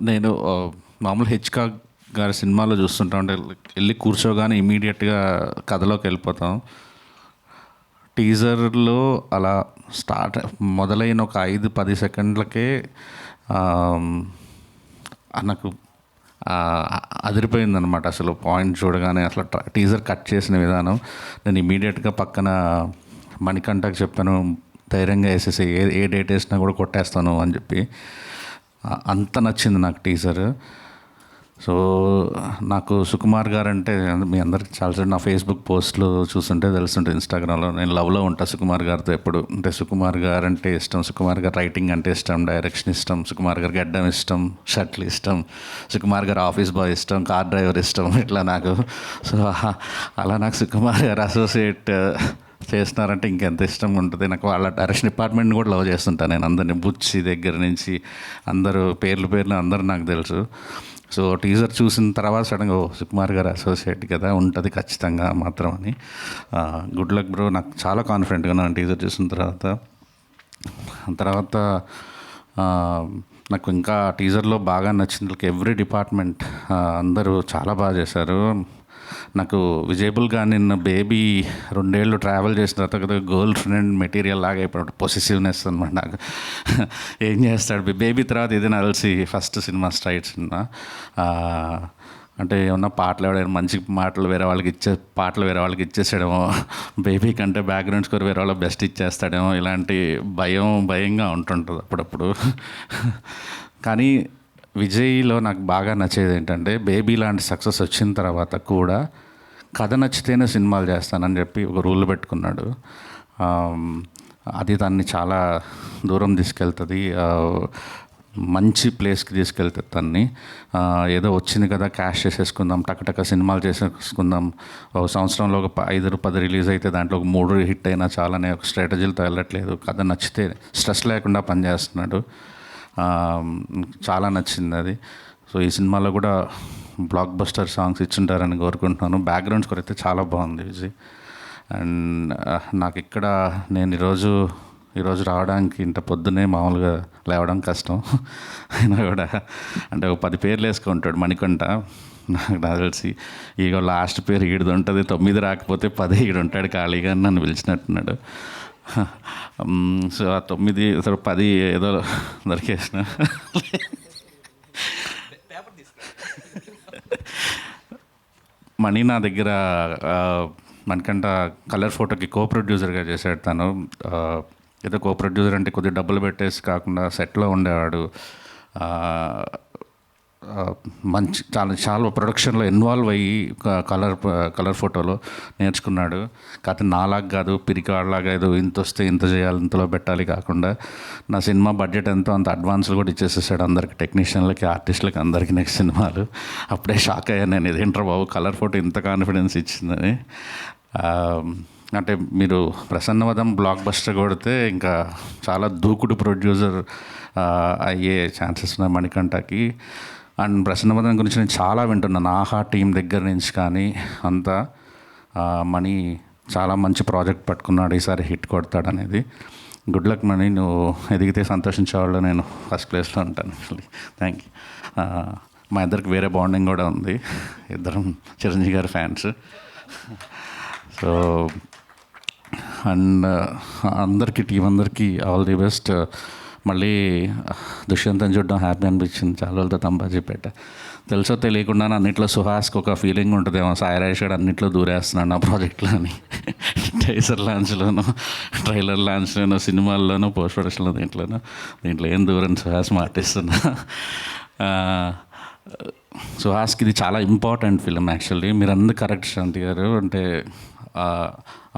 నేను మామూలు గారి సినిమాలో చూస్తుంటా ఉంటే వెళ్ళి కూర్చోగానే ఇమీడియట్గా కథలోకి వెళ్ళిపోతాం. టీజర్లో అలా మొదలైన ఒక 5-10 సెకండ్లకే నాకు అదిరిపోయిందనమాట. అసలు పాయింట్ చూడగానే అసలు టీజర్ కట్ చేసిన విధానం, నేను ఇమీడియట్గా పక్కన మణికంఠకి చెప్పాను, ధైర్యంగా వేసేసి ఏ డేట్ వేసినా కూడా కొట్టేస్తాను అని చెప్పి. అంత నచ్చింది నాకు టీజర్. సో నాకు సుకుమార్ గారు అంటే మీ అందరికి చాలాసార్లు నా ఫేస్బుక్ పోస్ట్లు చూస్తుంటే తెలుస్తుంటే, ఇన్స్టాగ్రామ్లో నేను లవ్లో ఉంటా సుకుమార్ గారితో ఎప్పుడు. అంటే సుకుమార్ గారు అంటే ఇష్టం, సుకుమార్ గారు రైటింగ్ అంటే ఇష్టం, డైరెక్షన్ ఇష్టం, సుకుమార్ గారు గడ్డం ఇష్టం, షర్ట్లు ఇష్టం, సుకుమార్ గారు ఆఫీస్ బాయ్ ఇష్టం, కార్ డ్రైవర్ ఇష్టం, ఇట్లా నాకు. సో అలా నాకు సుకుమార్ గారు అసోసియేట్ చేస్తున్నారంటే ఇంకెంత ఇష్టంగా ఉంటుంది నాకు. వాళ్ళ డైరెక్షన్ డిపార్ట్మెంట్ని కూడా లవ్ చేస్తుంటాను నేను. అందరినీ బుచ్చి దగ్గర నుంచి అందరూ పేర్లు అందరూ నాకు తెలుసు. సో టీజర్ చూసిన తర్వాత సడన్గా సుకుమార్ గారు అసోసియేట్ కదా, ఉంటుంది ఖచ్చితంగా మాత్రం అని. Good luck bro. నాకు చాలా కాన్ఫిడెంట్గా ఉన్నాను టీజర్ చూసిన తర్వాత. నాకు ఇంకా టీజర్లో బాగా నచ్చింది ఎవ్రీ డిపార్ట్మెంట్ అందరూ చాలా బాగా చేశారు. నాకు విజయబుల్ కానీ నిన్న బేబీ 2 ఏళ్ళు ట్రావెల్ చేసిన తర్వాత కదా గర్ల్ ఫ్రెండ్ మెటీరియల్ లాగా అయిపోయాడు. పొసెసివ్నెస్ అనమాట నాకు. ఏం చేస్తాడు బేబీ తర్వాత ఇది నాకు తెలిసి ఫస్ట్ సినిమా స్ట్రైట్ సినిమా. అంటే ఏమన్నా ఎవడైనా మంచి పాటలు వేరే వాళ్ళకి ఇచ్చేసాడేమో, బేబీ కంటే బ్యాక్గ్రౌండ్ స్కోర్ వేరే వాళ్ళకి బెస్ట్ ఇచ్చేస్తాడేమో, ఇలాంటి భయంగా ఉంటుంటుంది అప్పుడప్పుడు. కానీ విజయ్లో నాకు బాగా నచ్చేది ఏంటంటే, బేబీ లాంటి సక్సెస్ వచ్చిన తర్వాత కూడా కథ నచ్చితేనే సినిమాలు చేస్తానని చెప్పి ఒక రూల్ పెట్టుకున్నాడు. అది దాన్ని చాలా దూరం తీసుకెళ్తుంది, మంచి ప్లేస్కి తీసుకెళ్తుంది తన్ని. ఏదో వచ్చింది కదా క్యాష్ చేసేసుకుందాం, టకటక సినిమాలు చేసేసుకుందాం, ఒక సంవత్సరంలో ఒక 5-10 రిలీజ్ అయితే దాంట్లో ఒక 3 హిట్ అయినా చాలానే ఒక స్ట్రాటజీలతో వెళ్ళట్లేదు. కథ నచ్చితే స్ట్రెస్ లేకుండా పనిచేస్తున్నాడు. చాలా నచ్చింది అది. సో ఈ సినిమాలో కూడా బ్లాక్ బస్టర్ సాంగ్స్ ఇచ్చుంటారని కోరుకుంటున్నాను. బ్యాక్గ్రౌండ్ స్కోర్ అయితే చాలా బాగుంది విజయ్. అండ్ నాకు ఇక్కడ నేను ఈరోజు రావడానికి ఇంత పొద్దునే మామూలుగా లేవడం కష్టం అయినా కూడా, అంటే ఒక 10 పేర్లు వేసుకుంటాడు మణికంఠ. నాకు తెలిసి ఇక లాస్ట్ పేరు ఈడిది ఉంటుంది, 9 రాకపోతే 10 ఈడు ఉంటాడు ఖాళీగా అని నన్ను పిలిచినట్టున్నాడు. సో ఆ 9 10 ఏదో దొరికేసిన. మణి నా దగ్గర మనకంట కలర్ ఫోటోకి ప్రొడ్యూసర్గా చేశాడు తను. ఏదో ప్రొడ్యూసర్ అంటే కొద్దిగా డబ్బులు పెట్టేసి కాకుండా సెట్లో ఉండేవాడు. మంచి చాలా ప్రొడక్షన్లో ఇన్వాల్వ్ అయ్యి కలర్ ఫోటోలో నేర్చుకున్నాడు. కాకపోతే నాలాగా కాదు, పిరికాడలాగా ఏదో ఇంత వస్తే ఇంత చేయాలి, ఇంతలో పెట్టాలి కాకుండా నా సినిమా బడ్జెట్ ఎంతో అంత అడ్వాన్స్లు కూడా ఇచ్చేసేసాడు అందరికి, టెక్నీషియన్లకి, ఆర్టిస్టులకి, అందరికీ నెక్స్ట్ సినిమాలు. అప్పుడే షాక్ అయ్యాను నేను, ఇదేంట్రా బాబు కలర్ ఫోటో ఇంత కాన్ఫిడెన్స్ ఇచ్చిందని. అంటే మీరు ప్రసన్నవదం బ్లాక్ బస్టర్ కొడితే ఇంకా చాలా దూకుడు ప్రొడ్యూసర్ అయ్యే ఛాన్సెస్ ఉన్నాయి మణికంఠకి. అండ్ ప్రసన్నవదం గురించి నేను చాలా వింటున్నాను, ఆహా టీం దగ్గర నుంచి కానీ అంతా. మణి చాలా మంచి ప్రాజెక్ట్ పట్టుకున్నాడు, ఈసారి హిట్ కొడతాడు అనేది. గుడ్ లక్ మణి, నువ్వు ఎదిగితే సంతోషించేవాళ్ళు నేను ఫస్ట్ ప్లేస్లో ఉంటాను. Thank you. మా ఇద్దరికి వేరే బాండింగ్ కూడా ఉంది, ఇద్దరం చిరంజీవి గారి ఫ్యాన్స్. సో అండ్ అందరికీ టీం అందరికీ ఆల్ ది బెస్ట్. మళ్ళీ దుష్యంతం చూడడం హ్యాపీ అనిపించింది, చాలా రోజులతో తంబాజీపేట. తెలుసో తెలియకుండా అన్నింటిలో సుహాస్కి ఒక ఫీలింగ్ ఉంటుందేమో, సాయిరాజ్ గారు అన్నింటిలో దూరేస్తున్నాడు నా ప్రాజెక్ట్లో అని. టైజర్ లాంచ్లోనూ, ట్రైలర్ లాంచ్లోనూ, సినిమాల్లోనూ, పోస్ట్ ప్రొడక్షన్లో, దీంట్లో ఏం దూరం సుహాస్ మాటిస్తున్నా. సుహాస్కి ఇది చాలా ఇంపార్టెంట్ ఫిలిం యాక్చువల్లీ. మీరు అందరూ కరెక్ట్ శాంతి గారు. అంటే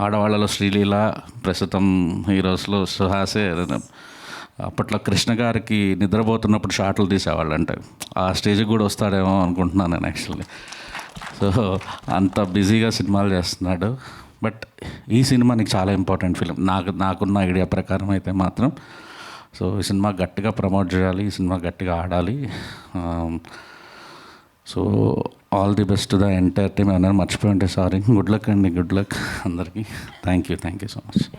ఆడవాళ్ళలో శ్రీలీల, ప్రస్తుతం హీరోస్లో సుహాసే. అప్పట్లో కృష్ణ గారికి నిద్రపోతున్నప్పుడు షాట్లు తీసేవాళ్ళు, అంటే ఆ స్టేజ్కి కూడా వస్తాడేమో అనుకుంటున్నాను నేను యాక్చువల్లీ. సో అంత బిజీగా సినిమాలు చేస్తున్నాడు. బట్ ఈ సినిమా నీకు చాలా ఇంపార్టెంట్ ఫిలిం నాకున్న ఐడియా ప్రకారం అయితే మాత్రం. సో ఈ సినిమా గట్టిగా ప్రమోట్ చేయాలి, ఈ సినిమా గట్టిగా ఆడాలి. So all the best the entire team. ఏమన్నా మర్చిపోయి ఉంటే సారీ. గుడ్ లక్ అండి, గుడ్ లక్ అందరికీ. Thank you so much.